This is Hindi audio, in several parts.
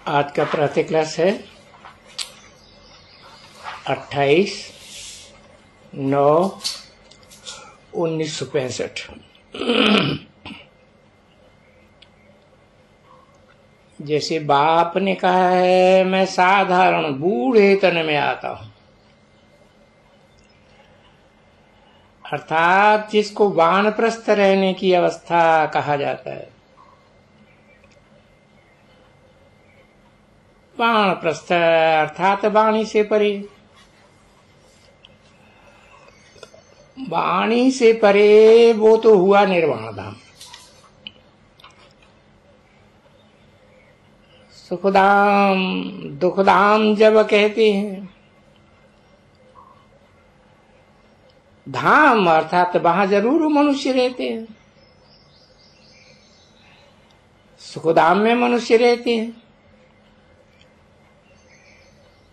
आज का प्रातः क्लास है 28/9/1965। जैसे बाप ने कहा है, मैं साधारण बूढ़े तन में आता हूं, अर्थात जिसको वानप्रस्थ रहने की अवस्था कहा जाता है। वानप्रस्थ अर्थात वाणी से परे। वाणी से परे वो तो हुआ निर्वाण धाम। सुखधाम दुखधाम जब कहते हैं, धाम अर्थात वहां जरूर मनुष्य रहते हैं। सुखधाम में मनुष्य रहते हैं,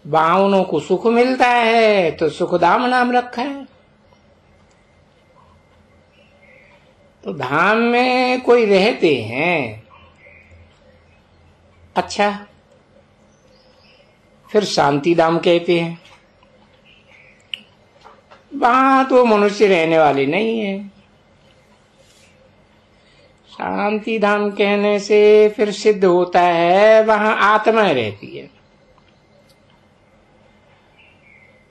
वहां को सुख मिलता है तो सुखधाम नाम रखा है। तो धाम में कोई रहते हैं, अच्छा, फिर शांति धाम कहते हैं। वहां तो मनुष्य रहने वाले नहीं है। शांति धाम कहने से फिर सिद्ध होता है वहां आत्मा रहती है,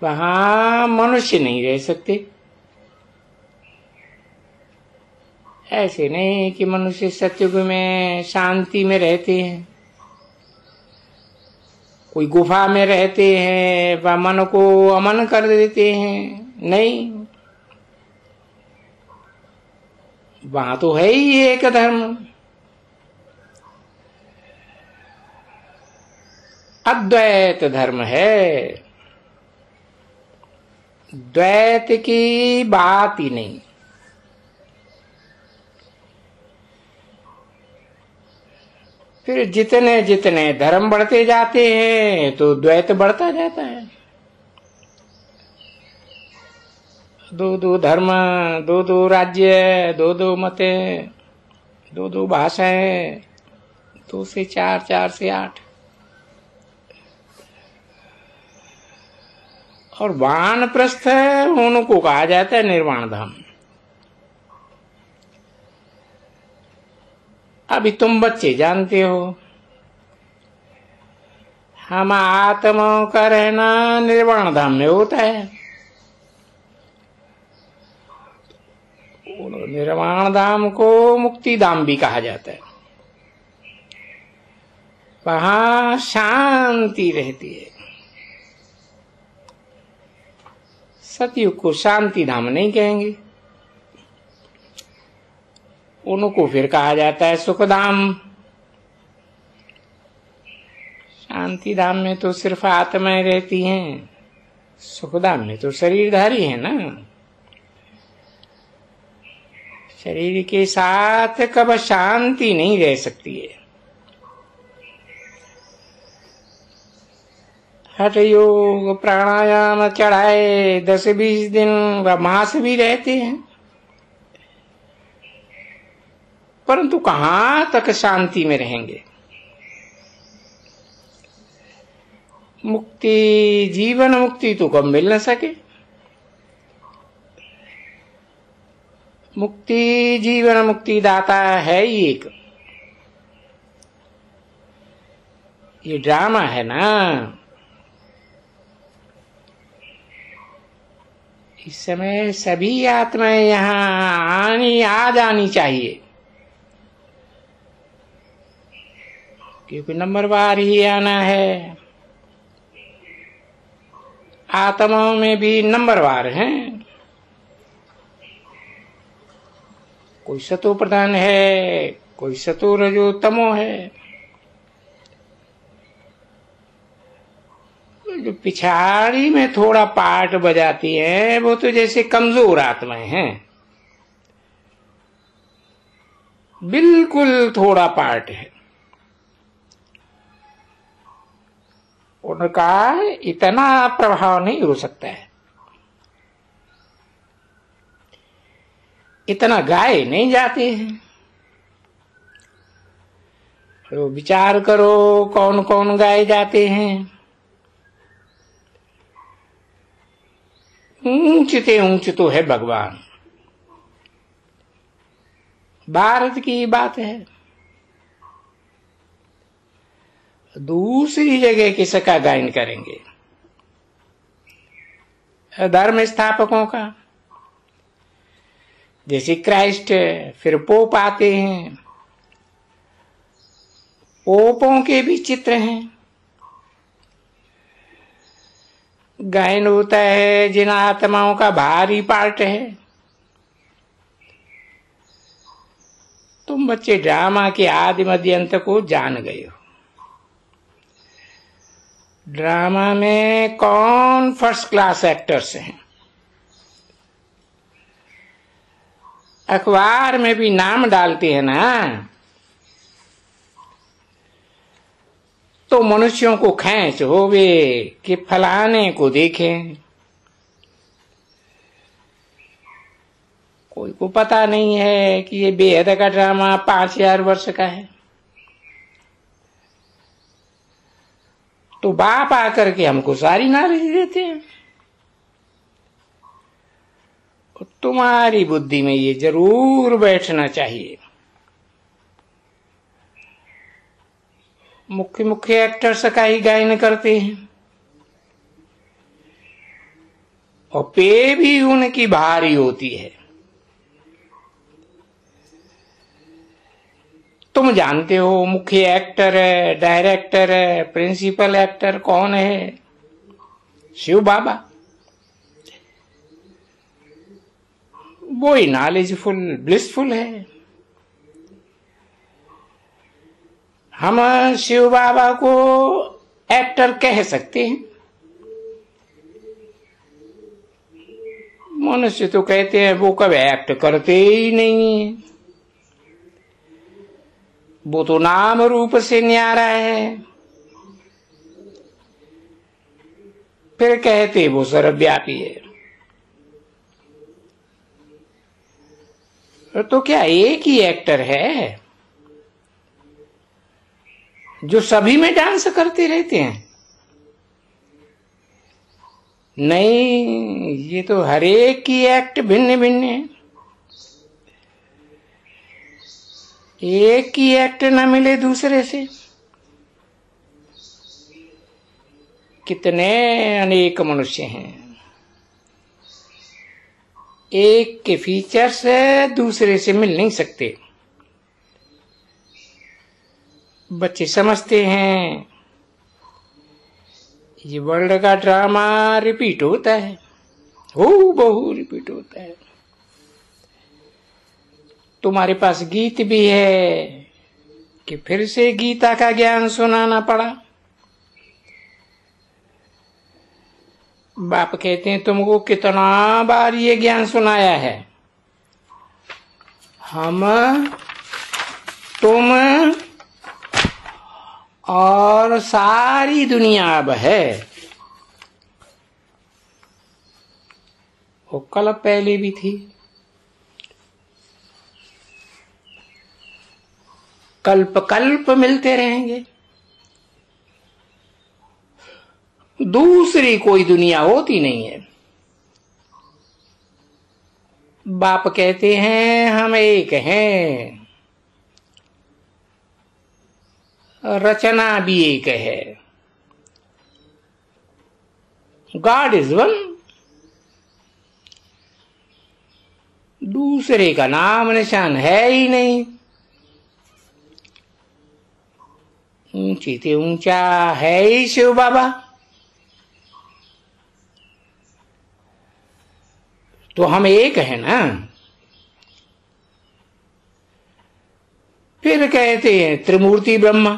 वहां मनुष्य नहीं रह सकते। ऐसे नहीं कि मनुष्य सतयुग में शांति में रहते हैं, कोई गुफा में रहते हैं व मन को अमन कर देते हैं, नहीं। वहां तो है ही एक धर्म, अद्वैत धर्म है। द्वैत की बात ही नहीं। फिर जितने जितने धर्म बढ़ते जाते हैं तो द्वैत बढ़ता जाता है। दो दो धर्म, दो दो राज्य, दो दो मतें, दो दो भाषाएं, 2 से 4, 4 से 8। और वानप्रस्थ उनको कहा जाता है निर्वाण धाम। अभी तुम बच्चे जानते हो, हम आत्माओं का रहना निर्वाण धाम में होता है। निर्वाण धाम को मुक्ति धाम भी कहा जाता है। वहां शांति रहती है। सतयुग को शांति धाम नहीं कहेंगे, उनको फिर कहा जाता है सुखधाम। शांति धाम में तो सिर्फ आत्माएं रहती हैं, सुखधाम में तो शरीरधारी है ना। शरीर के साथ कब शांति नहीं रह सकती है। हठ योग प्राणायाम चढ़ाए 10-20 दिन व मास भी रहते हैं, परंतु कहां तक शांति में रहेंगे। मुक्ति, जीवन मुक्ति तो कब मिल न सके। मुक्ति जीवन मुक्ति दाता है ही एक। ये ड्रामा है ना। इस समय सभी आत्माएं यहाँ आ जानी चाहिए, क्योंकि नंबरवार ही आना है। आत्माओं में भी नंबरवार हैं। कोई सतो प्रधान है, कोई सतो रजो तमो है। जो पिछाड़ी में थोड़ा पार्ट बजाती है वो तो जैसे कमजोर आत्माएं हैं, बिल्कुल थोड़ा पार्ट है। उनका इतना प्रभाव नहीं हो सकता है, इतना गाए नहीं जाते हैं। तो विचार करो कौन कौन गाए जाते हैं। ऊंच से ऊंच तो है भगवान। भारत की बात है, दूसरी जगह किसका गायन करेंगे? धर्म स्थापकों का। जैसे क्राइस्ट, फिर पोप आते हैं, पोपों के भी चित्र हैं। गायन होता है जिन आत्माओं का भारी पार्ट है। तुम बच्चे ड्रामा के आदि मध्य अंत को जान गए हो। ड्रामा में कौन फर्स्ट क्लास एक्टर्स हैं? अखबार में भी नाम डालते हैं ना, तो मनुष्यों को खींच होवे कि फलाने को देखें। कोई को पता नहीं है कि ये बेहद का ड्रामा 5000 वर्ष का है। तो बाप आकर के हमको सारी नॉलेज देते हैं। तुम्हारी बुद्धि में ये जरूर बैठना चाहिए। मुख्य मुख्य एक्टर्स का ही गायन करते हैं और पे भी उनकी भारी होती है। तुम जानते हो मुख्य एक्टर है, डायरेक्टर है, प्रिंसिपल एक्टर कौन है? शिव बाबा। वो ही नॉलेजफुल, ब्लिसफुल है। हम शिव बाबा को एक्टर कह सकते हैं। मनुष्य तो कहते हैं वो कभी एक्ट करते ही नहीं है, वो तो नाम रूप से न्यारा है। फिर कहते वो सर्वव्यापी है। तो क्या एक ही एक्टर है जो सभी में डांस करते रहते हैं? नहीं, ये तो हर एक की एक्ट भिन्न भिन्न है। एक ही एक्ट न मिले दूसरे से। कितने अनेक मनुष्य हैं, एक के फीचर्स दूसरे से मिल नहीं सकते। बच्चे समझते हैं ये वर्ल्ड का ड्रामा रिपीट होता है, हो बहु रिपीट होता है। तुम्हारे पास गीत भी है कि फिर से गीता का ज्ञान सुनाना पड़ा। बाप कहते हैं तुमको कितना बार ये ज्ञान सुनाया है? हम, तुम और सारी दुनिया अब है। वो कल पहले भी थी, कल्प कल्प मिलते रहेंगे। दूसरी कोई दुनिया होती नहीं है। बाप कहते हैं हम एक हैं, रचना भी एक है। God is one. दूसरे का नाम निशान है ही नहीं। ऊंची से ऊंचा है ही शिव बाबा। तो हम एक है ना। फिर कहते हैं त्रिमूर्ति ब्रह्मा।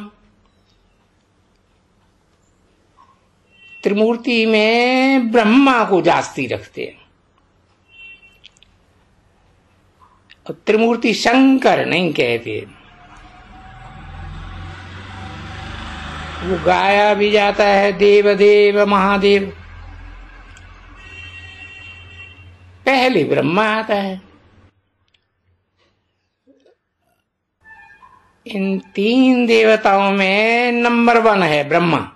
त्रिमूर्ति में ब्रह्मा को जास्ती रखते हैं। और त्रिमूर्ति शंकर नहीं कहते। वो गाया भी जाता है देव देव महादेव। पहले ब्रह्मा आता है। इन 3 देवताओं में नंबर 1 है ब्रह्मा।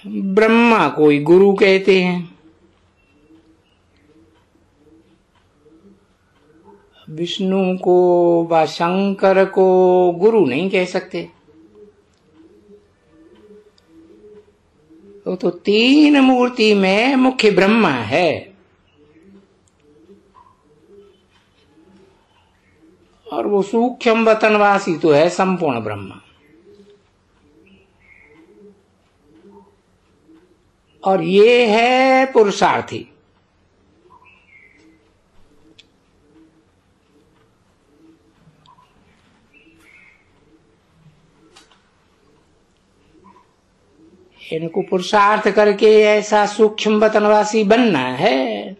ब्रह्मा को ही गुरु कहते हैं। विष्णु को व शंकर को गुरु नहीं कह सकते। तो 3 मूर्ति में मुख्य ब्रह्मा है। और वो सूक्ष्म वतनवासी तो है संपूर्ण ब्रह्मा। और ये है पुरुषार्थी। इनको पुरुषार्थ करके ऐसा सूक्ष्म वतनवासी बनना है।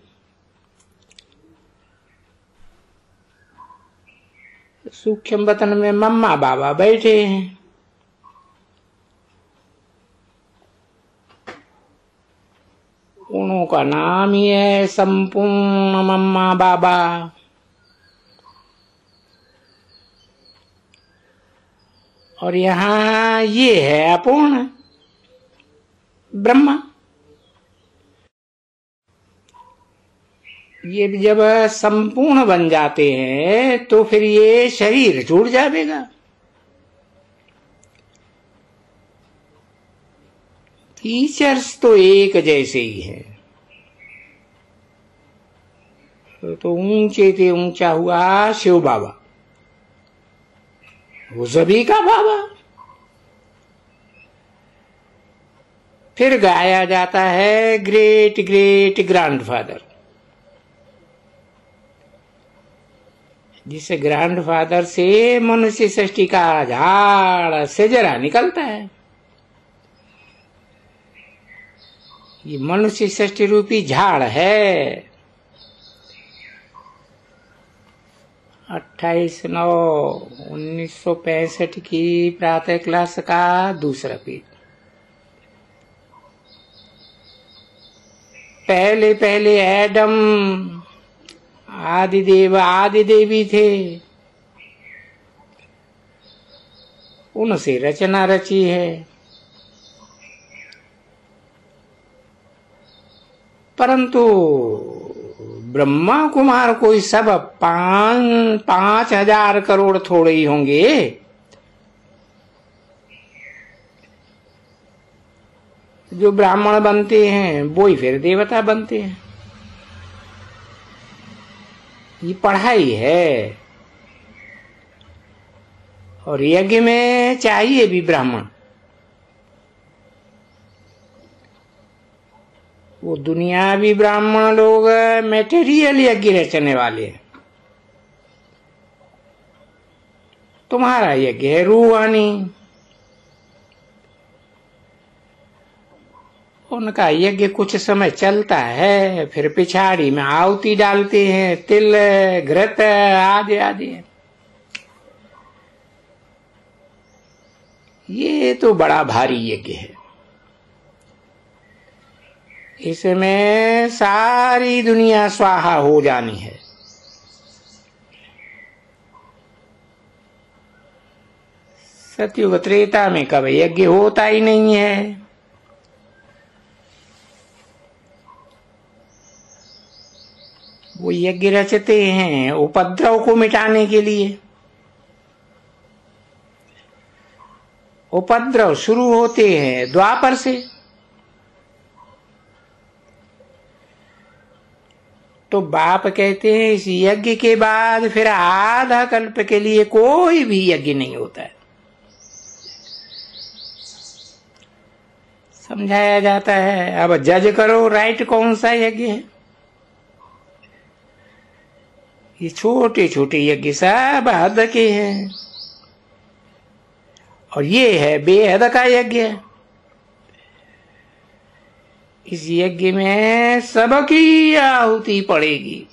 सूक्ष्म वतन में मम्मा बाबा बैठे हैं। उनका नाम ही है संपूर्ण मम्मा बाबा। और यहाँ ये है अपूर्ण ब्रह्मा। ये जब संपूर्ण बन जाते हैं तो फिर ये शरीर छूट जाएगा। फीचर्स तो एक जैसे ही है। तो ऊंचे से ऊंचा हुआ शिव बाबा, वो सभी का बाबा। फिर गाया जाता है ग्रेट ग्रेट ग्रैंडफादर। जिस ग्रैंडफादर से मनुष्य सृष्टि का झाड़ से जरा निकलता है। ये मनुष्य सृष्टि रूपी झाड़ है। 28/9/1965 की प्रातः क्लास का दूसरा पेज। पहले पहले एडम आदिदेव आदि देवी थे। उनसे रचना रची है। परंतु ब्रह्मा कुमार कोई सब 5,000 करोड़ थोड़े ही होंगे। जो ब्राह्मण बनते हैं वो ही फिर देवता बनते हैं। ये पढ़ाई है। और यज्ञ में चाहिए भी ब्राह्मण। वो दुनियावी ब्राह्मण लोग मेटेरियल यज्ञ रचने वाले हैं। तुम्हारा यज्ञ है रूहानी। उनका यज्ञ कुछ समय चलता है, फिर पिछाड़ी में आहुति डालते हैं, तिल घृत आदि आदि। ये तो बड़ा भारी यज्ञ है। इसमें सारी दुनिया स्वाहा हो जानी है। सतयुग त्रेता में कभी यज्ञ होता ही नहीं है। वो यज्ञ रचते हैं उपद्रव को मिटाने के लिए। उपद्रव शुरू होते हैं द्वापर से। तो बाप कहते हैं इस यज्ञ के बाद फिर आधा कल्प के लिए कोई भी यज्ञ नहीं होता है। समझाया जाता है। अब जज करो राइट कौन सा यज्ञ है। ये छोटे छोटे यज्ञ सब हद के हैं। और ये है बेहद का यज्ञ। इस यज्ञ में सबकी आहुति पड़ेगी।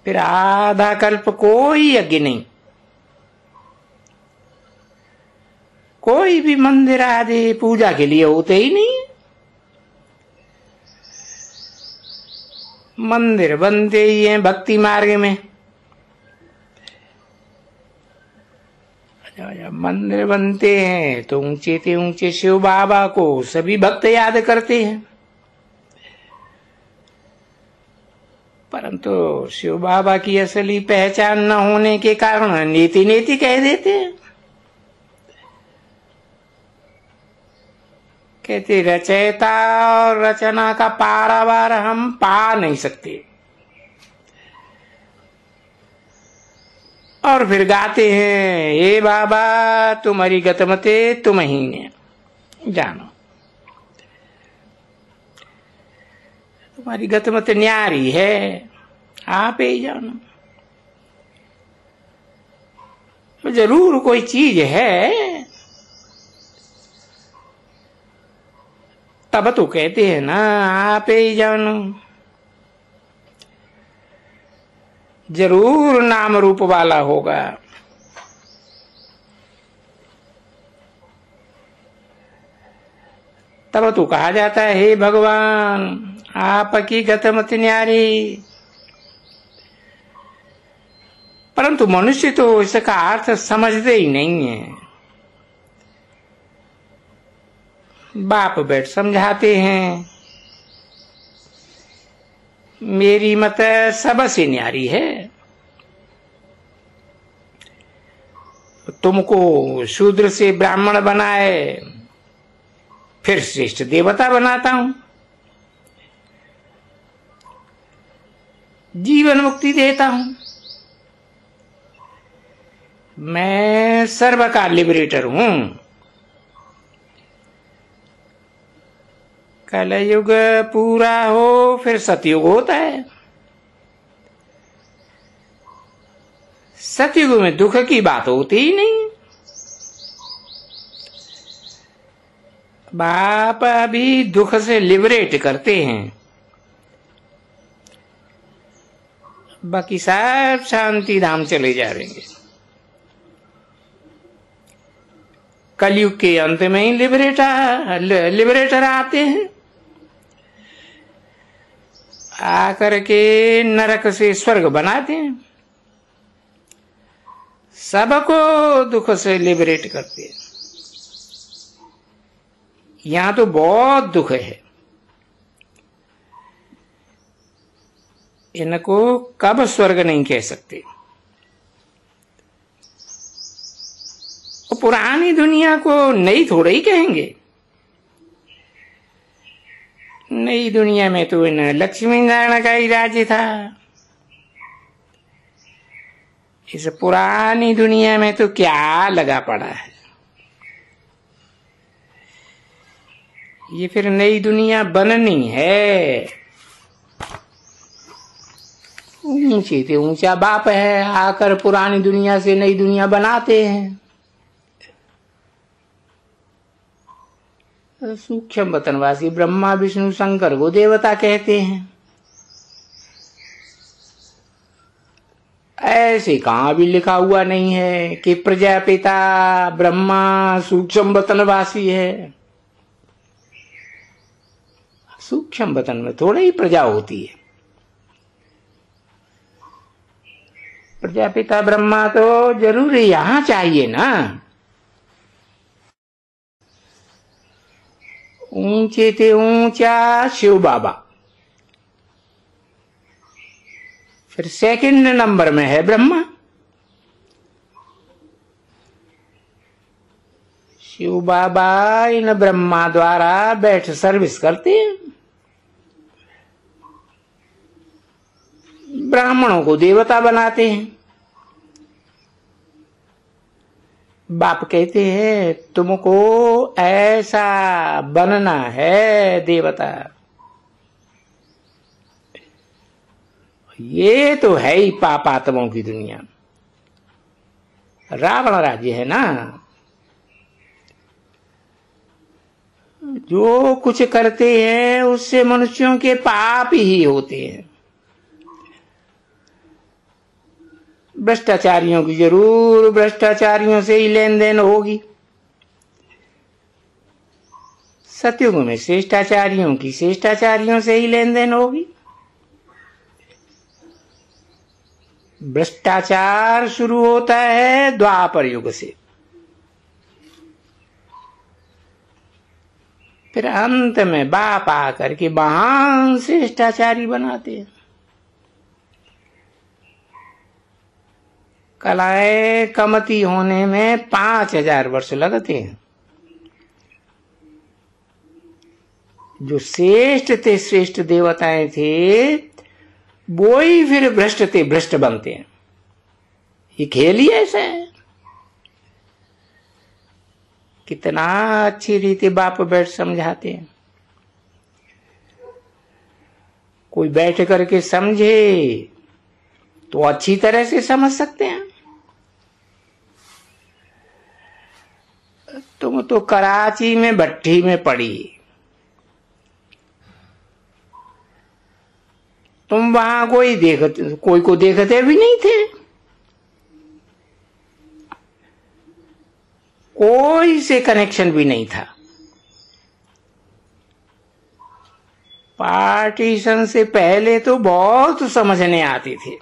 फिर आधा कल्प कोई यज्ञ नहीं। कोई भी मंदिर आदि पूजा के लिए होते ही नहीं। मंदिर बनते ही हैं भक्ति मार्ग में। मंदिर बनते हैं तो ऊंचे से ऊंचे शिव बाबा को सभी भक्त याद करते हैं, परंतु शिव बाबा की असली पहचान न होने के कारण नीति नीति कह देते हैं। कहते रचयिता और रचना का पारावार हम पा नहीं सकते, और फिर गाते हैं हे बाबा तुम्हारी गतमते तुम ही ने जानो, तुम्हारी गतमत न्यारी है आप ही जानो। तो जरूर कोई चीज है, तब तो कहते हैं ना आप ही जानो। जरूर नाम रूप वाला होगा, तब तो कहा जाता है हे भगवान आपकी गतमत न्यारी। परंतु मनुष्य तो इसका अर्थ समझते ही नहीं है। बाप बैठ समझाते हैं मेरी मत सबसे न्यारी है, तुमको शूद्र से ब्राह्मण बनाए फिर श्रेष्ठ देवता बनाता हूं, जीवन मुक्ति देता हूं, मैं सर्व का लिबरेटर हूं। कलयुग पूरा हो फिर सतयुग होता है। सतयुग में दुख की बात होती ही नहीं। बाप अभी दुख से लिबरेट करते हैं, बाकी सब शांति धाम चले जा रहे हैं। कलयुग के अंत में ही लिबरेटर आते हैं, आकर के नरक से स्वर्ग बनाते हैं, सबको दुख से लिबरेट करते हैं। यहां तो बहुत दुख है, इनको कब स्वर्ग नहीं कह सकते। पुरानी दुनिया को नई थोड़ा ही कहेंगे। नई दुनिया में तो इन लक्ष्मी नारायण का ही राज्य था, इस पुरानी दुनिया में तो क्या लगा पड़ा है। ये फिर नई दुनिया बननी है। ऊंचे से ऊंचा बाप है, आकर पुरानी दुनिया से नई दुनिया बनाते हैं। सूक्ष्म वतनवासी ब्रह्मा विष्णु शंकर को देवता कहते हैं। ऐसे कहां भी लिखा हुआ नहीं है कि प्रजापिता ब्रह्मा सूक्ष्म वतनवासी है। सूक्ष्म वतन में थोड़ी ही प्रजा होती है। प्रजापिता ब्रह्मा तो जरूर यहां चाहिए ना। ऊंचे से ऊंचा शिव बाबा, फिर सेकंड नंबर में है ब्रह्मा। शिव बाबा इन ब्रह्मा द्वारा बैठ सर्विस करते हैं। ब्राह्मणों को देवता बनाते हैं। बाप कहते हैं तुमको ऐसा बनना है देवता। ये तो है ही पापात्माओं की दुनिया, रावण राज्य है ना। जो कुछ करते हैं उससे मनुष्यों के पाप ही होते हैं। भ्रष्टाचारियों की जरूर भ्रष्टाचारियों से ही लेन देन होगी। सतयुग में श्रेष्ठाचारियों की श्रेष्ठाचारियों से ही लेन देन होगी। भ्रष्टाचार शुरू होता है द्वापर युग से, फिर अंत में बाप आकर के महान श्रेष्ठाचारी बनाते हैं। कलाएं कमती होने में 5000 वर्ष लगते हैं। जो श्रेष्ठ थे, श्रेष्ठ देवताएं थे, वो ही फिर भ्रष्ट थे, भ्रष्ट बनते हैं। ये खेल ही ऐसा है। कितना अच्छी रीति बाप बैठ समझाते हैं। कोई बैठ करके समझे तो अच्छी तरह से समझ सकते हैं। तुम तो कराची में भट्टी में पड़ी, तुम वहां कोई को देखते भी नहीं थे, कोई से कनेक्शन भी नहीं था। पार्टीशन से पहले तो बहुत समझने आती थी,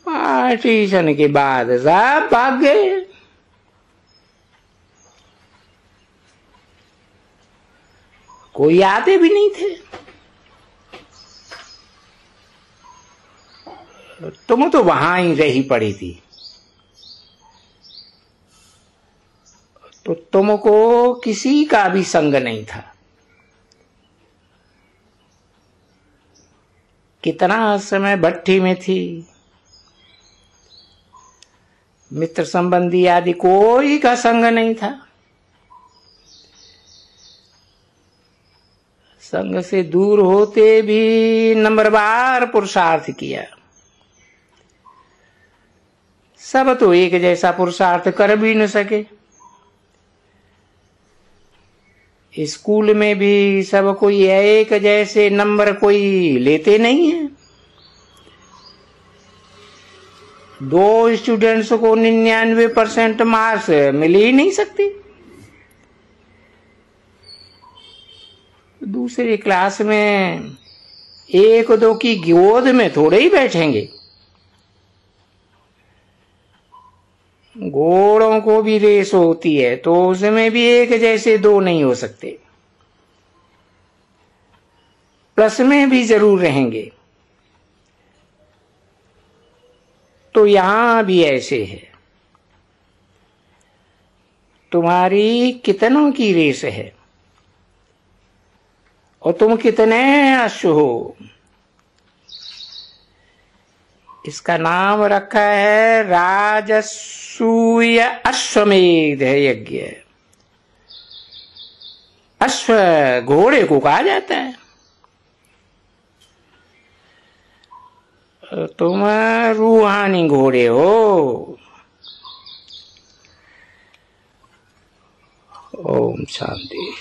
पार्टीशन के बाद सब भाग गए। कोई आते भी नहीं थे। तुम तो वहां ही रही पड़ी थी, तो तुमको किसी का भी संग नहीं था। कितना समय भट्टी में थी, मित्र संबंधी आदि कोई का संग नहीं था। संग से दूर होते भी नंबरवार पुरुषार्थ किया। सब तो एक जैसा पुरुषार्थ कर भी न सके। स्कूल में भी सब कोई एक जैसे नंबर कोई लेते नहीं है। 2 स्टूडेंट्स को 99% मार्क्स मिल ही नहीं सकती। दूसरी क्लास में 1-2 की गोद में थोड़े ही बैठेंगे। घोड़ों को भी रेस होती है, तो उसमें भी एक जैसे 2 नहीं हो सकते। प्लस में भी जरूर रहेंगे। तो यहां भी ऐसे है। तुम्हारी कितनों की रेस है और तुम कितने अश्व हो। इसका नाम रखा है राजसूय अश्वमेध यज्ञ। अश्व घोड़े को कहा जाता है। तुम रूहानी घोड़े हो। ओम शांति।